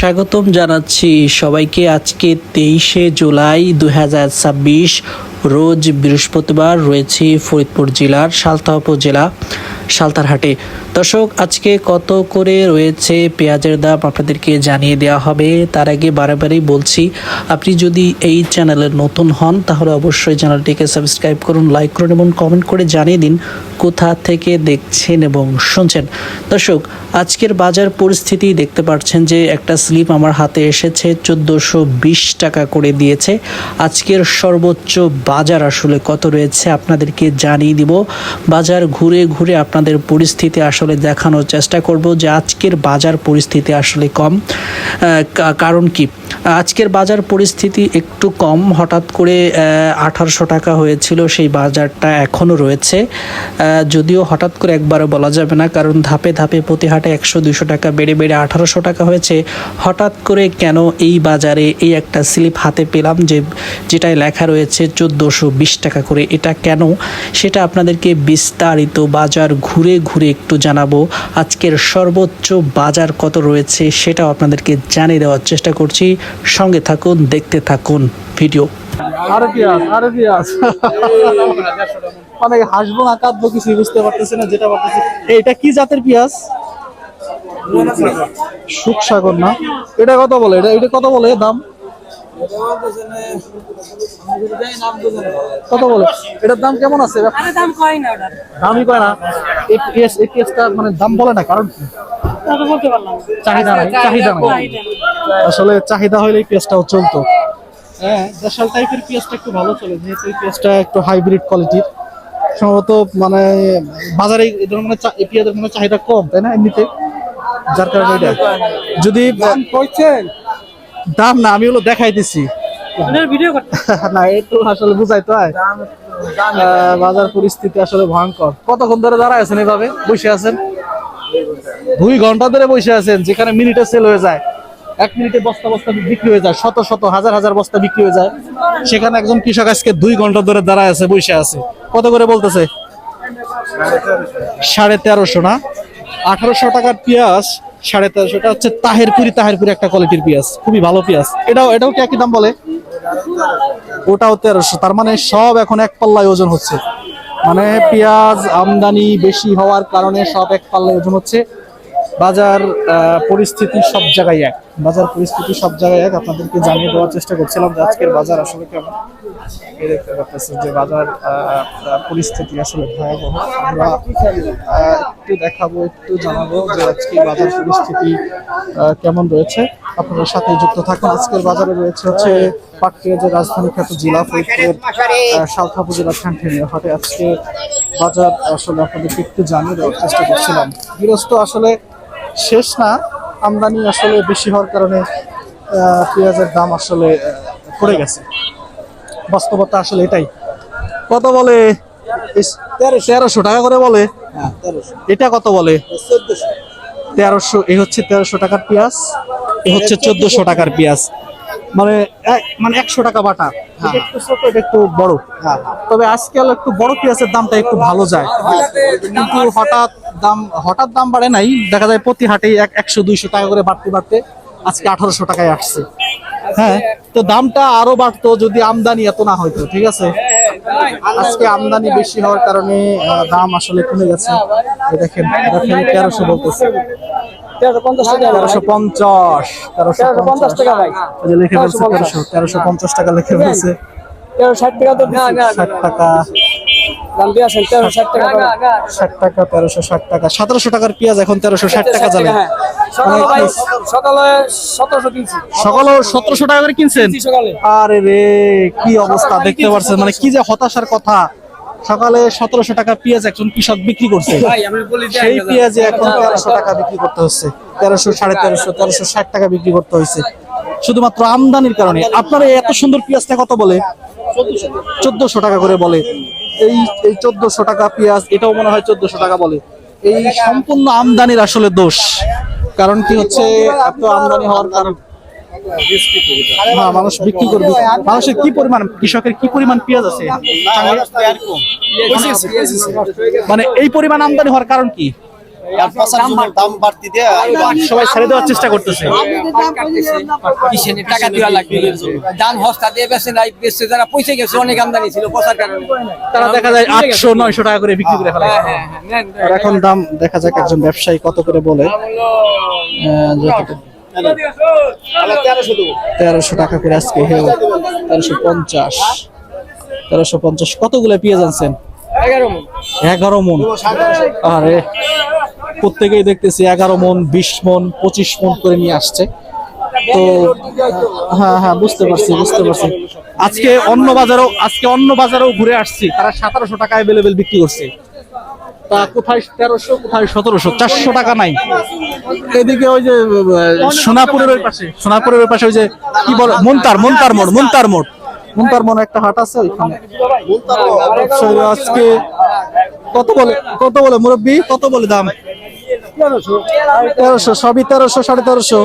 স্বাগতম জানাচ্ছি সবাইকে। আজকে 23শে জুলাই 2026 রোজ বৃহস্পতিবার, রয়েছে ফরিদপুর জেলার সালতা উপজেলা সালতারহাটে। দর্শক, আজকে কত করে রয়েছে পেঁয়াজের দাম আপনাদেরকে জানিয়ে দেওয়া হবে। তার আগে বারবারই বলছি, আপনি যদি এই চ্যানেলের নতুন হন তাহলে অবশ্যই চ্যানেলটিকে সাবস্ক্রাইব করুন, লাইক করুন এবং কমেন্ট করে জানিয়ে দিন কোথা থেকে দেখছেন এবং শুনছেন। দর্শক, আজকের বাজার পরিস্থিতি দেখতে পাচ্ছেন যে একটা স্লিপ আমার হাতে এসেছে, 1420 টাকা করে দিয়েছে। আজকের সর্বোচ্চ বাজার আসলে কত রয়েছে আপনাদেরকে জানিয়ে দিব। বাজার ঘুরে ঘুরে আপনাদের পরিস্থিতি আসলে দেখানোর চেষ্টা করব যে আজকের বাজার পরিস্থিতি আসলে কম। কারণ কি, আজকের বাজার পরিস্থিতি একটু কম। হঠাৎ করে 1800 টাকা হয়েছিল, সেই বাজারটা এখনও রয়েছে। যদিও হঠাৎ করে একবারও বলা যাবে না, কারণ ধাপে ধাপে প্রতি হাটে 100-200 টাকা বেড়ে বেড়ে 1800 টাকা হয়েছে। হঠাৎ করে কেন এই বাজারে এই একটা স্লিপ হাতে পেলাম যেটায় লেখা রয়েছে 1420 টাকা করে, এটা কেন সেটা আপনাদেরকে বিস্তারিত বাজার ঘুরে ঘুরে একটু জানাবো। আজকের সর্বোচ্চ বাজার কত রয়েছে সেটাও আপনাদেরকে জানিয়ে দেওয়ার চেষ্টা করছি। সঙ্গে থাকুন, দেখতে থাকুন ভিডিও। মানে হাসবো না কাঁদবো কিছু বুঝতে পারতেছি না। যেটা পারতেছি, এটা কি জাতের পেঁয়াজ? সুখসাগর না? এটা কত বলে? এটা কত বলে দাম? কত বলে? এটার দাম কেমন আছে? দামই কয় না। এই পেঁয়াজটা মানে দাম বলে না, কারণ চাহিদা নাই। আসলে চাহিদা হইলে এই পেঁয়াজটাও চলতো। হ্যাঁ, দেশাল টাইপের পেঁয়াজটা একটু ভালো চলে, যেহেতু এই পেঁয়াজটা একটু হাইব্রিড কোয়ালিটির। সম্ভবত মানে বাজারে এই ধরনের পেঁয়াজের মানে চাহিদা কম, তাই না এমনিতে? যার কারণে এটা যদি দাম না, আমি হলো দেখাইতেছি না, একটু আসলে বুঝাই তো। বাজার পরিস্থিতি আসলে ভয়ঙ্কর। কতক্ষণ ধরে দাঁড়ায় আছেন এভাবে বসে আছেন? 2 ঘন্টা ধরে বসে আছেন। যেখানে মিনিটে সেল হয়ে যায়, 1 মিনিটে বস্তা বস্তা বিক্রি হয়ে যায়, শত শত হাজার হাজার বস্তা বিক্রি হয়ে যায়, সেখানে একজন কৃষক আজকে 2 ঘন্টা ধরে দাঁড়ায় আছে, বসে আছে। কত করে বলতেছে? 1350 না? 1800 টাকার পেঁয়াজ 1350। এটা হচ্ছে তাহেরপুরি একটা কোয়ালিটির পেঁয়াজ, খুবই ভালো পেঁয়াজ। এটাও কি একই দাম বলে? ওটাও 1300। তার মানে সব এখন এক পাল্লায় ওজন হচ্ছে। মানে পেঁয়াজ আমদানি বেশি হওয়ার কারণে সব এক পাল্লায় ওজন হচ্ছে। বাজার পরিস্থিতি সব জায়গায় এক। আপনাদেরকে জানিয়ে দেওয়ার চেষ্টা করছিলাম যে আজকের বাজার আসলে কেমন। দেখতে পাচ্ছেন যে বাজার পরিস্থিতি আসলে ভয়াবহ। আমরা একটু দেখাবো, একটু জানাবো যে আজকে বাজার পরিস্থিতি কেমন রয়েছে। আপনাদের সাথে যুক্ত থাকুন। আজকের বাজারে রয়েছে হচ্ছে পাট পেঁয়াজের রাজধানী খ্যাত জেলা ফরিদপুরের সালতা উপজেলার ঠানঠেনিয়া হাটে। আজকে বাজার আসলে আপনাদেরকে একটু জানিয়ে দেওয়ার চেষ্টা করছিলাম। গৃহস্থ আসলে শেষ না, আমদানি আসলে বেশি হওয়ার কারণে পেঁয়াজের দাম আসলে পড়ে গেছে। বাস্তবতা আসলে এটাই। কত বলে? 1300 টাকা করে বলে। এটা কত বলে? 1300। এই হচ্ছে 1300 টাকার পেঁয়াজ, এ হচ্ছে 1400 টাকার পেঁয়াজ। মানে 100 টাকা বাটা। এটা একটু ছোট, এটা একটু বড়। তবে আজকাল একটু বড় পেঁয়াজের দামটা একটু ভালো যায়, কিন্তু হঠাৎ দাম বাড়ে নাই। দেখা যায় প্রতি হাটে 100-200 টাকা করে বাড়তে আজকে 1800 টাকায় আসছে। হ্যাঁ, তো দামটা আরো বাড়তো যদি আমদানি এত না হইতো। ঠিক আছে, আজকে আমদানি বেশি হওয়ার কারণে দাম আসলে কমে গেছে। দেখেন 1300 বলতেছে। 1350 টাকা ভাই লিখে ফেলছে। 1350 টাকা লিখে ফেলছে। 60 টাকা তো 60 টাকা দাম দিয়ে আছেন। 60 টাকা 1360 টাকা। 1700 টাকার পেঁয়াজ এখন 1360 টাকা যাবে। সকালে 1700 কিনছি। সকালে 1700 টাকা করে কিনছেন? আরে রে, কি অবস্থা দেখতে পাচ্ছেন। মানে কি যে হতাশার কথা। সকালে 1700 টাকা পেঁয়াজ একজন কৃষক বিক্রি করছে, সেই পেঁয়াজে এখন 1300 টাকা বিক্রি করতে হচ্ছে। 1300, 1350, 1360 টাকা বিক্রি করতে হয়েছে শুধুমাত্র আমদানির কারণে। আপনারা এত সুন্দর পেঁয়াজটা কত বলে? 1400 টাকা করে বলে। এই 1400 টাকা পেঁয়াজ, এটাও মনে হয় 1400 টাকা বলে। এই সম্পূর্ণ আমদানির আসলে দোষ। কারণ কি হচ্ছে, এত আমদানি হওয়ার কারণ মানুষ বিক্রি করবে। মানুষের কি পরিমাণ, কৃষকের কি পরিমাণ পেঁয়াজ আছে, মানে এই পরিমাণ আমদানি হওয়ার কারণ কি? দাম বাড়তি দিয়ে সবাই ছেড়ে দেওয়ার চেষ্টা করতেছে। টাকা দেওয়া লাগবে, দাম হস্তা দিয়ে বেছে নাই, বেচছে যারা পয়সা গেছে, অনেক আমদানি ছিল পচার কারণে। তারা দেখা যায় 800-900 টাকা করে বিক্রি করে ফেলে। আর এখন দাম দেখা যাক একজন ব্যবসায়ী কত করে বলে। 1300 টাকা করে আজকে, 1350 কতগুলো পেঁয়াজ আনছেন? 11 মন। আরে প্রত্যেকেই দেখতেছি 11 মন, 20 মন, 25 মন করে নিয়ে আসছে। তো হ্যাঁ বুঝতে পারছি। আজকে অন্য বাজারেও ঘুরে আসছি, তারা 1700 টাকা অ্যাভেলেবেল বিক্রি করছে। তা কোথায় 1300, কোথায় 1700, 400 টাকা নাই। এদিকে ওই যে সোনাপুরের ওই পাশে ওই যে কি বলে মুন্তার মোড় একটা হাট আছে ওইখানে। আজকে কত বলে মুরব্বি, কত বলে দাম? 1300, সবই 1300, 1350।